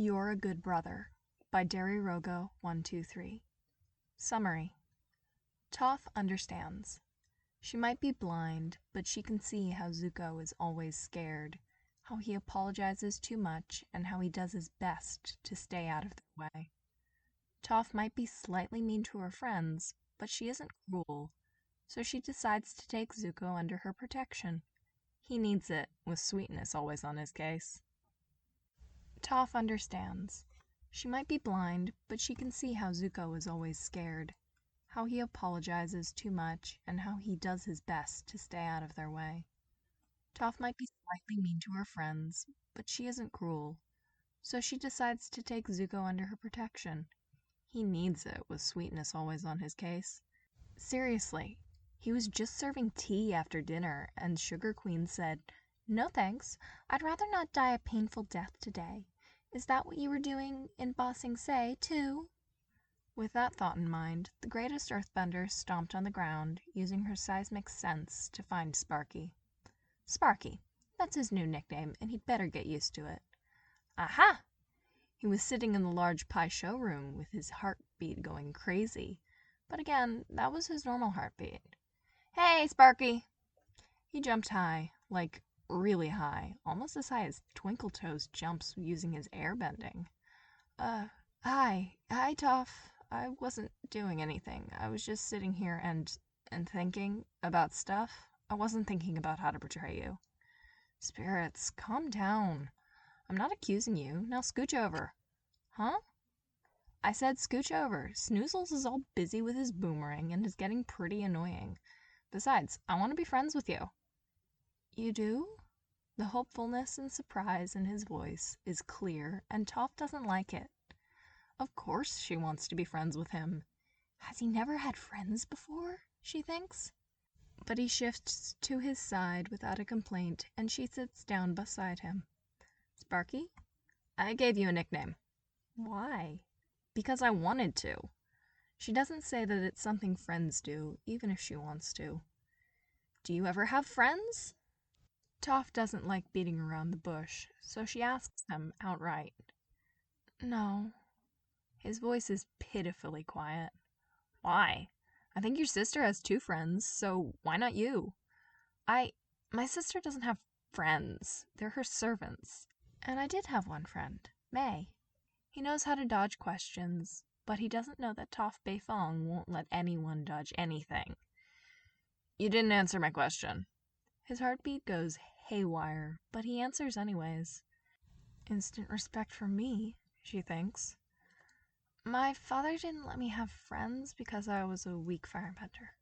You're a Good Brother by deriroga123. Summary. Toph understands. She might be blind, but she can see how Zuko is always scared, how he apologizes too much, and how he does his best to stay out of their way. Toph might be slightly mean to her friends, but she isn't cruel, so she decides to take Zuko under her protection. He needs it, with sweetness always on his case. Toph understands. She might be blind, but she can see how Zuko is always scared, how he apologizes too much, and how he does his best to stay out of their way. Toph might be slightly mean to her friends, but she isn't cruel, so she decides to take Zuko under her protection. He needs it, with sweetness always on his case. Seriously, he was just serving tea after dinner, and Sugar Queen said, "No thanks, I'd rather not die a painful death today. Is that what you were doing in Ba Sing Se, too?" With that thought in mind, the greatest earthbender stomped on the ground, using her seismic sense to find Sparky. Sparky, that's his new nickname, and he'd better get used to it. Aha! He was sitting in the large pie showroom with his heartbeat going crazy. But again, that was his normal heartbeat. "Hey, Sparky!" He jumped high, like really high, almost as high as Twinkletoes jumps using his airbending. Hi, Toph. I wasn't doing anything. I was just sitting here and thinking about stuff. I wasn't thinking about how to betray you." "Spirits, calm down. I'm not accusing you. Now scooch over." "Huh?" "I said scooch over. Snoozles is all busy with his boomerang and is getting pretty annoying. Besides, I want to be friends with you." "You do?" The hopefulness and surprise in his voice is clear, and Toph doesn't like it. Of course she wants to be friends with him. Has he never had friends before, she thinks? But he shifts to his side without a complaint, and she sits down beside him. "Sparky, I gave you a nickname." "Why?" "Because I wanted to." She doesn't say that it's something friends do, even if she wants to. "Do you ever have friends?" Toph doesn't like beating around the bush, so she asks him outright. "No." His voice is pitifully quiet. "Why? I think your sister has 2 friends, so why not you?" My sister doesn't have friends. They're her servants. And I did have one friend, May." He knows how to dodge questions, but he doesn't know that Toph Beifong won't let anyone dodge anything. "You didn't answer my question." His heartbeat goes haywire, but he answers anyways. Instant respect for me, she thinks. "My father didn't let me have friends because I was a weak firebender.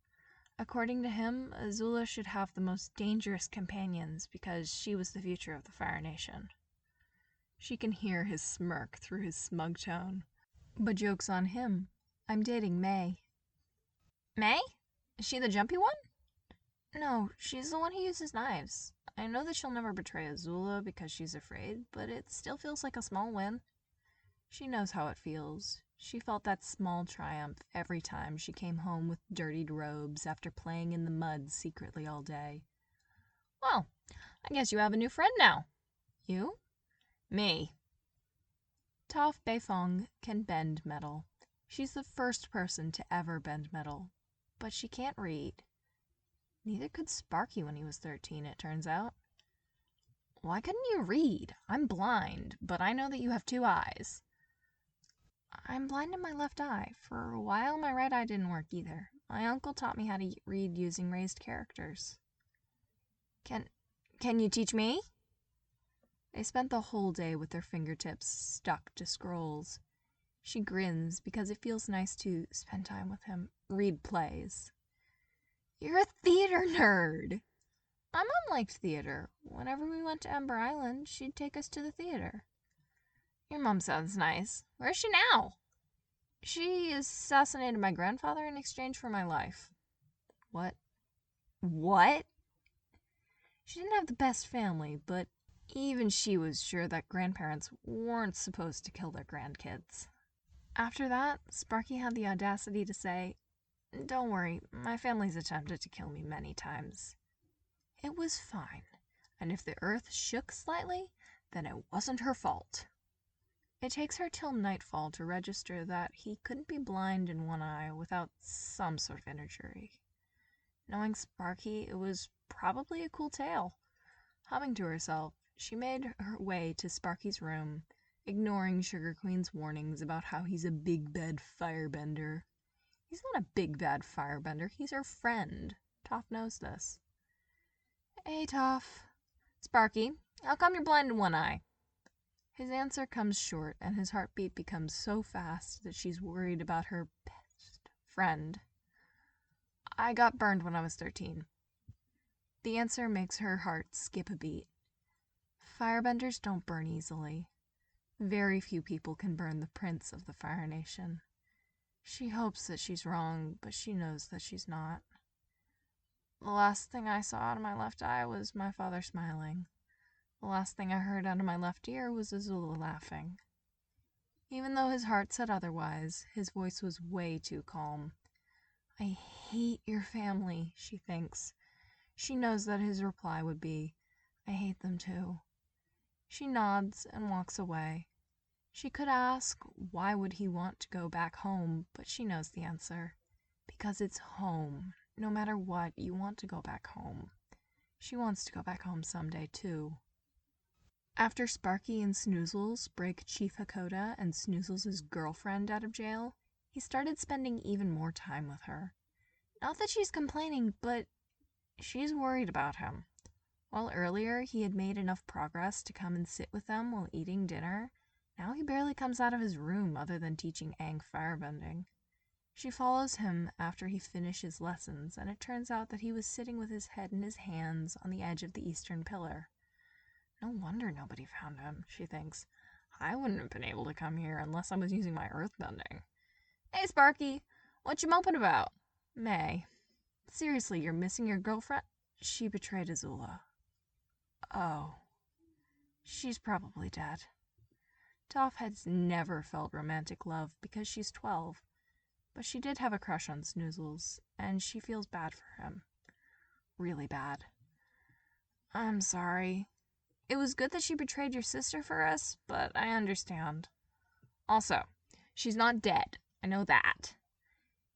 According to him, Azula should have the most dangerous companions because she was the future of the Fire Nation." She can hear his smirk through his smug tone. "But joke's on him. I'm dating May." "May? Is she the jumpy one?" "No, she's the one who uses knives. I know that she'll never betray Azula because she's afraid, but it still feels like a small win." She knows how it feels. She felt that small triumph every time she came home with dirtied robes after playing in the mud secretly all day. "Well, I guess you have a new friend now." "You?" "Me." Toph Beifong can bend metal. She's the first person to ever bend metal, but she can't read. Neither could Sparky when he was 13, it turns out. "Why couldn't you read? I'm blind, but I know that you have 2 eyes." "I'm blind in my left eye. For a while, my right eye didn't work either. My uncle taught me how to read using raised characters." Can you teach me?" They spent the whole day with their fingertips stuck to scrolls. She grins because it feels nice to spend time with him, read plays. "You're a theater nerd." "My mom liked theater. Whenever we went to Ember Island, she'd take us to the theater." "Your mom sounds nice. Where is she now?" "She assassinated my grandfather in exchange for my life." "What?" "What?" She didn't have the best family, but even she was sure that grandparents weren't supposed to kill their grandkids. After that, Sparky had the audacity to say, "Don't worry, my family's attempted to kill me many times. It was fine, and if the earth shook slightly, then it wasn't her fault." It takes her till nightfall to register that he couldn't be blind in one eye without some sort of injury. Knowing Sparky, it was probably a cool tale. Humming to herself, she made her way to Sparky's room, ignoring Sugar Queen's warnings about how he's a big bad firebender. He's not a big bad firebender, he's her friend. Toph knows this. Hey, Toph. Sparky, how come you're blind in one eye? His answer comes short, and his heartbeat becomes so fast that she's worried about her best friend. I got burned when I was 13. The answer makes her heart skip a beat. Firebenders don't burn easily. Very few people can burn the prince of the Fire Nation. She hopes that she's wrong, but she knows that she's not. The last thing I saw out of my left eye was my father smiling. The last thing I heard out of my left ear was Azula laughing. Even though his heart said otherwise, his voice was way too calm. I hate your family, she thinks. She knows that his reply would be, I hate them too. She nods and walks away. She could ask, why would he want to go back home, but she knows the answer. Because it's home. No matter what, you want to go back home. She wants to go back home someday too. After Sparky and Snoozles break Chief Hakoda and Snoozles' girlfriend out of jail, he started spending even more time with her. Not that she's complaining, but she's worried about him. While earlier he had made enough progress to come and sit with them while eating dinner, now he barely comes out of his room other than teaching Aang firebending. She follows him after he finishes lessons, and it turns out that he was sitting with his head in his hands on the edge of the eastern pillar. No wonder nobody found him, she thinks. I wouldn't have been able to come here unless I was using my earthbending. Hey, Sparky, what you moping about? May. Seriously, you're missing your girlfriend? She betrayed Azula. Oh. She's probably dead. Toph has never felt romantic love because she's 12, but she did have a crush on Snoozles, and she feels bad for him. Really bad. I'm sorry. It was good that she betrayed your sister for us, but I understand. Also, she's not dead. I know that.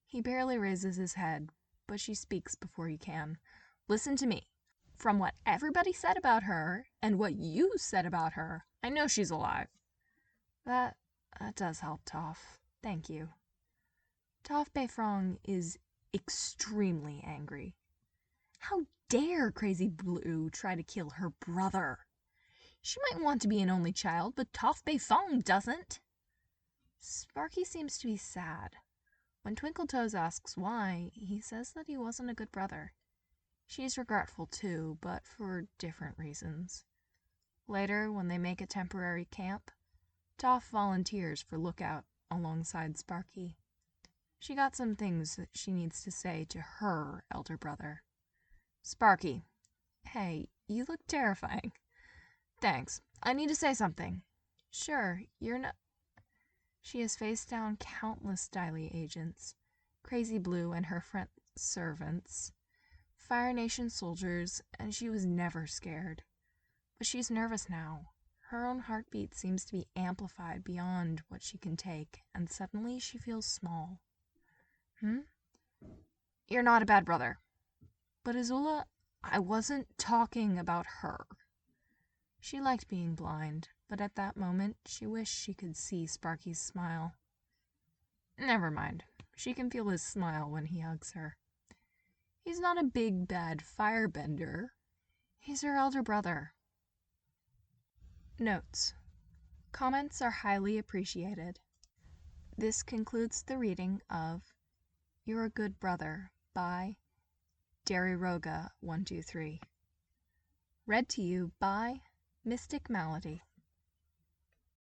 He barely raises his head, but she speaks before he can. Listen to me. From what everybody said about her, and what you said about her, I know she's alive. That does help, Toph. Thank you. Toph Beifrong is extremely angry. How dare Crazy Blue try to kill her brother? She might want to be an only child, but Toph Beifrong doesn't. Sparky seems to be sad. When Twinkletoes asks why, he says that he wasn't a good brother. She's regretful too, but for different reasons. Later, when they make a temporary camp, Toph volunteers for lookout alongside Sparky. She got some things that she needs to say to her elder brother. Sparky. Hey, you look terrifying. Thanks. I need to say something. Sure, you're not... She has faced down countless Styly agents, Crazy Blue and her friend servants, Fire Nation soldiers, and she was never scared. But she's nervous now. Her own heartbeat seems to be amplified beyond what she can take, and suddenly she feels small. You're not a bad brother. But Azula, I wasn't talking about her. She liked being blind, but at that moment she wished she could see Sparky's smile. Never mind. She can feel his smile when he hugs her. He's not a big bad firebender. He's her elder brother. Notes. Comments are highly appreciated. This concludes the reading of You're a Good Brother by deriroga123. Read to you by Mystic Malady.